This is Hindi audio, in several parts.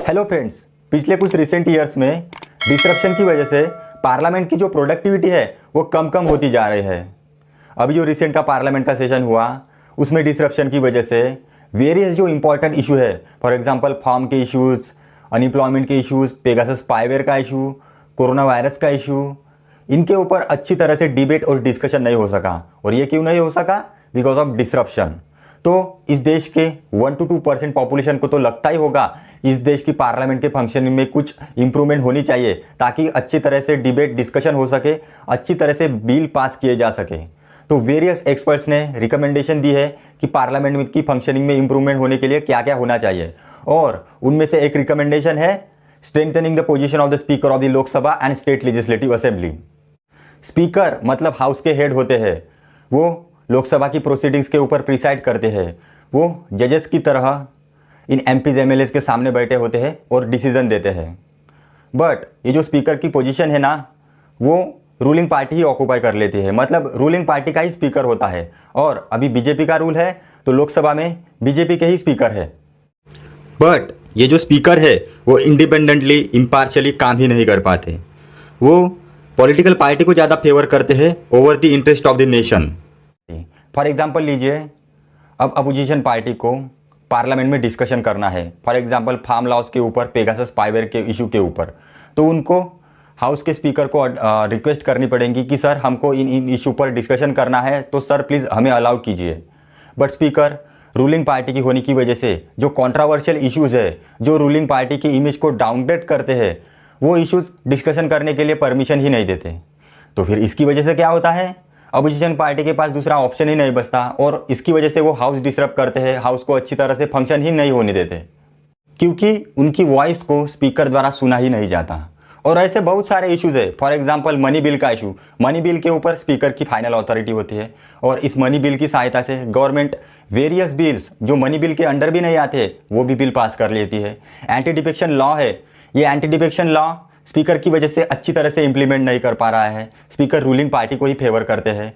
हेलो फ्रेंड्स, पिछले कुछ रिसेंट ईयर्स में डिसरप्शन की वजह से पार्लियामेंट की जो प्रोडक्टिविटी है वो कम होती जा रही है। अभी जो रिसेंट का पार्लियामेंट का सेशन हुआ उसमें डिसरप्शन की वजह से वेरियस जो इंपॉर्टेंट इशू है, फॉर एग्जांपल फार्म के इश्यूज़, अनएम्प्लॉयमेंट के इश्यूज़, पेगासस स्पाईवेयर का इशू, कोरोना वायरस का इशू, इनके ऊपर अच्छी तरह से डिबेट और डिस्कशन नहीं हो सका। और ये क्यों नहीं हो सका? Because of disruption. तो इस देश के 1 to 2% पॉपुलेशन को तो लगता ही होगा इस देश की पार्लियामेंट के फंक्शनिंग में कुछ इंप्रूवमेंट होनी चाहिए ताकि अच्छी तरह से डिबेट डिस्कशन हो सके, अच्छी तरह से बिल पास किए जा सके। तो वेरियस एक्सपर्ट्स ने रिकमेंडेशन दी है कि पार्लियामेंट की फंक्शनिंग में इंप्रूवमेंट होने के लिए क्या क्या होना चाहिए, और उनमें से एक रिकमेंडेशन है strengthening the position of the speaker of the Lok Sabha and state legislative assembly. Speaker मतलब हाउस के हेड होते हैं, वो लोकसभा की प्रोसीडिंग्स के ऊपर प्रिसाइड करते हैं। वो जजेस की तरह इन एमपीज एमएलएस के सामने बैठे होते हैं और डिसीजन देते हैं। बट ये जो स्पीकर की पोजीशन है ना, वो रूलिंग पार्टी ही ऑक्यूपाई कर लेती है, मतलब रूलिंग पार्टी का ही स्पीकर होता है। और अभी बीजेपी का रूल है तो लोकसभा में बीजेपी के ही स्पीकर है। बट ये जो स्पीकर है वो इंडिपेंडेंटली इम्पार्शियली काम ही नहीं कर पाते। वो पॉलिटिकल पार्टी को ज़्यादा फेवर करते हैं over the interest of the nation. For example लीजिए, अब अपोजिशन पार्टी को पार्लियामेंट में डिस्कशन करना है, फॉर एग्जांपल फार्म लॉज के ऊपर, पेगासस स्पाईवेयर के इशू के ऊपर, तो उनको हाउस के स्पीकर को रिक्वेस्ट करनी पड़ेगी कि सर हमको इन इशू पर डिस्कशन करना है, तो सर प्लीज़ हमें अलाउ कीजिए। बट स्पीकर रूलिंग पार्टी की होने की वजह से जो कंट्रोवर्शियल इश्यूज़ है, जो रूलिंग पार्टी की इमेज को डाउनग्रेड करते हैं, वो इश्यूज़ डिस्कशन करने के लिए परमिशन ही नहीं देते। तो फिर इसकी वजह से क्या होता है, अपोजिशन पार्टी के पास दूसरा ऑप्शन ही नहीं बचता, और इसकी वजह से वो हाउस डिस्टर्ब करते हैं, हाउस को अच्छी तरह से फंक्शन ही नहीं होने देते, क्योंकि उनकी वॉइस को स्पीकर द्वारा सुना ही नहीं जाता। और ऐसे बहुत सारे इश्यूज़ है, फॉर एग्जांपल मनी बिल का इशू। मनी बिल के ऊपर स्पीकर की फाइनल अथॉरिटी होती है, और इस मनी बिल की सहायता से गवर्नमेंट वेरियस बिल्स जो मनी बिल के अंडर भी नहीं आते वो भी बिल पास कर लेती है। एंटी डिफेक्शन लॉ है, ये एंटी डिफेक्शन लॉ स्पीकर की वजह से अच्छी तरह से इंप्लीमेंट नहीं कर पा रहा है, स्पीकर रूलिंग पार्टी को ही फेवर करते हैं।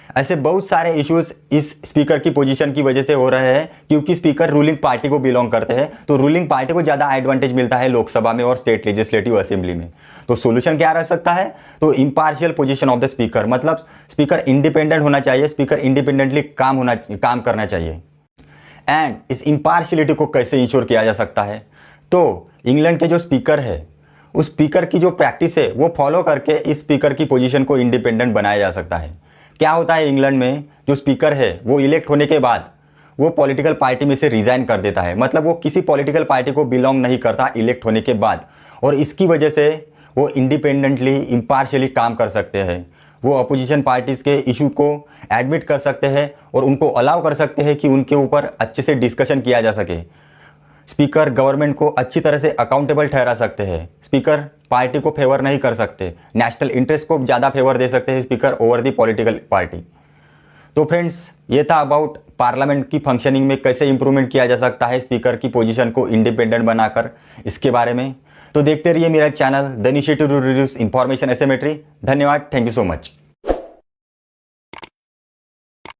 ऐसे बहुत सारे इश्यूज इस स्पीकर की पोजीशन की वजह से हो रहे हैं, क्योंकि स्पीकर रूलिंग पार्टी को बिलोंग करते हैं, तो रूलिंग पार्टी को ज़्यादा एडवांटेज मिलता है लोकसभा में और स्टेट लेजिस्लेटिव असेंबली में। तो सोल्यूशन क्या रह सकता है? तो impartial position of the speaker, मतलब स्पीकर इंडिपेंडेंट होना चाहिए, स्पीकर इंडिपेंडेंटली काम करना चाहिए। एंड इस इम्पार्शियलिटी को कैसे इंश्योर किया जा सकता है? तो इंग्लैंड के जो स्पीकर है, उस स्पीकर की जो प्रैक्टिस है वो फॉलो करके इस स्पीकर की पोजीशन को इंडिपेंडेंट बनाया जा सकता है। क्या होता है, इंग्लैंड में जो स्पीकर है वो इलेक्ट होने के बाद वो पॉलिटिकल पार्टी में से रिजाइन कर देता है, मतलब वो किसी पॉलिटिकल पार्टी को बिलोंग नहीं करता इलेक्ट होने के बाद, और इसकी वजह से वो इंडिपेंडेंटली इम्पार्शियली काम कर सकते हैं। वो अपोजिशन पार्टीज़ के इशू को एडमिट कर सकते हैं और उनको अलाउ कर सकते हैं कि उनके ऊपर अच्छे से डिस्कशन किया जा सके। स्पीकर गवर्नमेंट को अच्छी तरह से अकाउंटेबल ठहरा सकते हैं। स्पीकर पार्टी को फेवर नहीं कर सकते, नेशनल इंटरेस्ट को ज़्यादा फेवर दे सकते हैं speaker over the political party. तो फ्रेंड्स, ये था अबाउट पार्लियामेंट की फंक्शनिंग में कैसे इंप्रूवमेंट किया जा सकता है स्पीकर की पोजीशन को इंडिपेंडेंट बनाकर, इसके बारे में। तो देखते रहिए मेरा channel the initiative to reduce information asymmetry. धन्यवाद, थैंक यू सो मच।